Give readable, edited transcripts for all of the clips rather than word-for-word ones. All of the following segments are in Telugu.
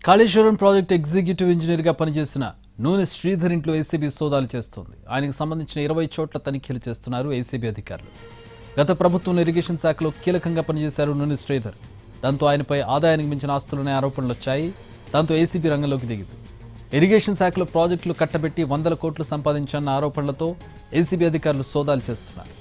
కాళేశ్వరం ప్రాజెక్టు ఎగ్జిక్యూటివ్ ఇంజనీర్గా పనిచేసిన నూనె శ్రీధర్ ఇంట్లో ఏసీబీ సోదాలు చేస్తోంది. ఆయనకు సంబంధించిన 20 చోట్ల తనిఖీలు చేస్తున్నారు ఏసీబీ అధికారులు. గత ప్రభుత్వంలో ఇరిగేషన్ శాఖలో కీలకంగా పనిచేశారు నూనె శ్రీధర్. దాంతో ఆయనపై ఆదాయానికి మించిన ఆస్తులనే ఆరోపణలు వచ్చాయి. దాంతో ఏసీబీ రంగంలోకి దిగింది. ఇరిగేషన్ శాఖలో ప్రాజెక్టులు కట్టబెట్టి 100 కోట్లు సంపాదించన్న ఆరోపణలతో ఏసీబీ అధికారులు సోదాలు చేస్తున్నారు.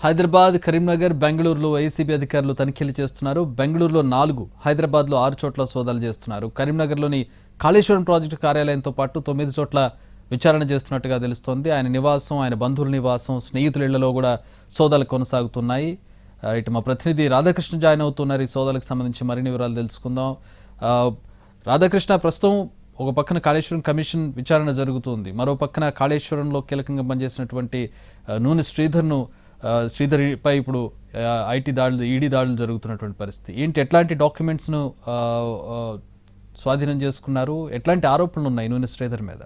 హైదరాబాద్, కరీంనగర్, బెంగళూరులో ఏసీబీ అధికారులు తనిఖీలు చేస్తున్నారు. బెంగళూరులో 4, హైదరాబాద్లో 6 చోట్ల సోదాలు చేస్తున్నారు. కరీంనగర్లోని కాళేశ్వరం ప్రాజెక్టు కార్యాలయంతో పాటు 9 చోట్ల విచారణ చేస్తున్నట్టుగా తెలుస్తోంది. ఆయన నివాసం, ఆయన బంధువుల నివాసం, స్నేహితుల ఇళ్లలో కూడా సోదాలు కొనసాగుతున్నాయి. ఇటు మా ప్రతినిధి రాధాకృష్ణ జాయిన్ అవుతున్నారు. ఈ సోదాలకు సంబంధించి మరిన్ని వివరాలు తెలుసుకుందాం. రాధాకృష్ణ, ప్రస్తుతం ఒక పక్కన కాళేశ్వరం కమిషన్ విచారణ జరుగుతుంది, మరో పక్కన కాళేశ్వరంలో కీలకంగా పనిచేసినటువంటి నూనె శ్రీధర్పై ఇప్పుడు ఈడీ దాడులు జరుగుతున్నటువంటి పరిస్థితి ఏంటి? ఎట్లాంటి డాక్యుమెంట్స్ను స్వాధీనం చేసుకున్నారు? ఎట్లాంటి ఆరోపణలు ఉన్నాయి నూనె శ్రీధర్ మీద?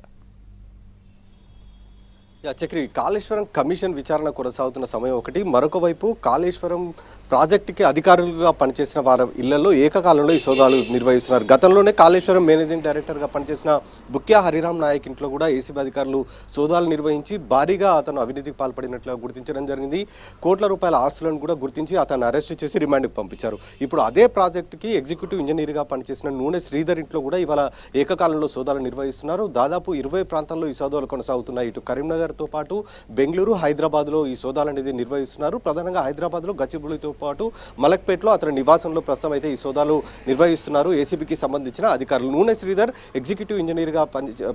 చక్రి, కాళేశ్వరం కమిషన్ విచారణ కొనసాగుతున్న సమయం ఒకటి. మరొక వైపు కాళేశ్వరం ప్రాజెక్టుకి అధికారులుగా పనిచేసిన వారి ఇళ్లలో ఏకకాలంలో ఈ సోదాలు నిర్వహిస్తున్నారు. గతంలోనే కాళేశ్వరం మేనేజింగ్ డైరెక్టర్గా పనిచేసిన బుక్యా హరిరామ్ నాయక్ ఇంట్లో కూడా ఏసీబీ అధికారులు సోదాలు నిర్వహించి భారీగా అతను అవినీతికి పాల్పడినట్లుగా గుర్తించడం జరిగింది. కోట్ల రూపాయల ఆస్తులను కూడా గుర్తించి అతను అరెస్ట్ చేసి రిమాండ్కి పంపించారు. ఇప్పుడు అదే ప్రాజెక్టుకి ఎగ్జిక్యూటివ్ ఇంజనీర్గా పనిచేసిన నూనె శ్రీధర్ ఇంట్లో కూడా ఇవాళ ఏకకాలంలో సోదాలు నిర్వహిస్తున్నారు. దాదాపు 20 ప్రాంతాల్లో ఈ సోదాలు కొనసాగుతున్నాయి. ఇటు కరీంనగర్ తో పాటు బెంగళూరు, హైదరాబాద్లో ఈ సోదాలు అనేది నిర్వహిస్తున్నారు. ప్రధానంగా హైదరాబాద్లో గచ్చిబౌలితో పాటు మలక్పేటలో అతని నివాసంలో ప్రస్తుతం అయితే ఈ సోదాలు నిర్వహిస్తున్నారు ఏసీబీకి సంబంధించిన అధికారులు. నూనె శ్రీధర్ ఎగ్జిక్యూటివ్ ఇంజనీర్గా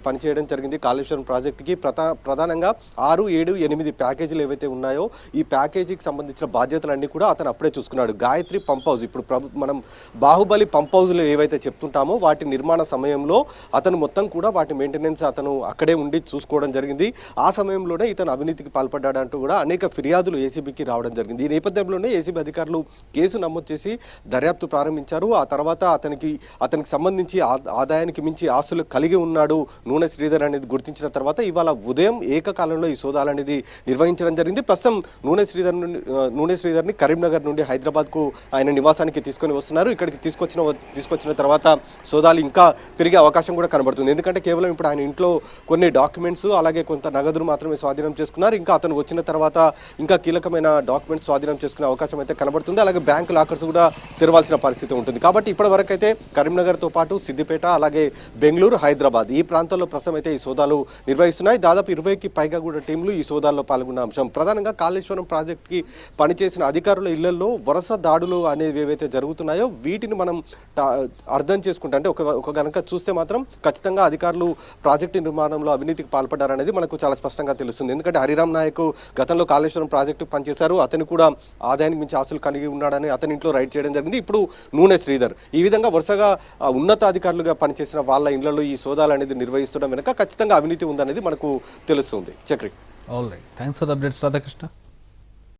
పనిచేయడం జరిగింది కాళేశ్వరం ప్రాజెక్టుకి. ప్రధానంగా 6, 7, 8 ప్యాకేజీలు ఏవైతే ఉన్నాయో ఈ ప్యాకేజీకి సంబంధించిన బాధ్యతలన్నీ కూడా అతను అప్పుడే చూసుకున్నాడు. గాయత్రి పంప్ హౌస్, ఇప్పుడు మనం బాహుబలి పంప్ హౌస్లు ఏవైతే చెప్తుంటామో వాటి నిర్మాణ సమయంలో అతను మొత్తం కూడా వాటి మెయింటెనెన్స్ అతను అక్కడే ఉండి చూసుకోవడం జరిగింది. ఆ సమయంలోనే ఇతను అవినీతికి పాల్పడ్డాడంటూ కూడా అనేక ఫిర్యాదులు ఏసీబీకి రావడం జరిగింది. ఈ నేపథ్యంలోనే ఏసీబీ అధికారులు కేసు నమోదు చేసి దర్యాప్తు ప్రారంభించారు. ఆ తర్వాత అతనికి సంబంధించి ఆదాయానికి మించి ఆస్తులు కలిగి ఉన్నాడు నూనె శ్రీధర్ అనేది గుర్తించిన తర్వాత ఇవాళ ఉదయం ఏకకాలంలో ఈ సోదాలు అనేది నిర్వహించడం జరిగింది. ప్రస్తుతం నూనె శ్రీధర్ని కరీంనగర్ నుండి హైదరాబాద్కు ఆయన నివాసానికి తీసుకొని వస్తున్నారు. ఇక్కడికి తీసుకొచ్చిన తర్వాత సోదాలు ఇంకా పెరిగే అవకాశం కూడా కనబడుతుంది. ఎందుకంటే కేవలం ఇప్పుడు ఆయన ఇంట్లో కొన్ని డాక్యుమెంట్స్ అలాగే కొంత నగదును మాత్రమే స్వాధీనం చేసుకున్నారు. ఇంకా అతను వచ్చిన తర్వాత ఇంకా కీలకమైన డాక్యుమెంట్స్ స్వాధీనం చేసుకునే అవకాశం అయితే కనబడుతుంది. అలాగే బ్యాంక్ లాకర్స్ కూడా తెరవాల్సిన పరిస్థితి ఉంటుంది. కాబట్టి ఇప్పటి వరకు అయితే కరీంనగర్తో పాటు సిద్దిపేట అలాగే బెంగళూరు, హైదరాబాద్ ఈ ప్రాంతాల్లో ప్రస్తుతం అయితే ఈ సోదాలు నిర్వహిస్తున్నాయి. దాదాపు 20కి పైగా కూడా టీంలు ఈ సోదాల్లో పాల్గొన్న అంశం. ప్రధానంగా కాళేశ్వరం ప్రాజెక్టుకి పనిచేసిన అధికారుల ఇళ్లలో వరుస దాడులు అనేవి ఏవైతే జరుగుతున్నాయో వీటిని మనం అర్థం చేసుకుంటే అంటే ఒక గనక చూస్తే మాత్రం ఖచ్చితంగా అధికారులు ప్రాజెక్టు నిర్మాణంలో అవినీతికి పాల్పడ్డారనేది మనకు చాలా స్పష్టంగా తెలుస్తుంది. ఎందుకంటే హరిరామ్ నాయక్ గతంలో కాళేశ్వరం ప్రాజెక్టు పనిచేశారు. అతను కూడా ఆదాయానికి మించి ఆస్తులు కలిగి ఉన్నాడని అతని ఇంట్లో రైడ్ చేయడం జరిగింది. ఇప్పుడు నూనె శ్రీధర్ ఈ విధంగా వరుసగా ఉన్నతాధికారులుగా పనిచేసిన వాళ్ళ ఇళ్లలో ఈ సోదాలు అనేది నిర్వహిస్తుండడం వెనుక ఖచ్చితంగా అవినీతి ఉందనేది మనకు తెలుస్తుంది. Chakri, all right, thanks for the updates Radhakrishna.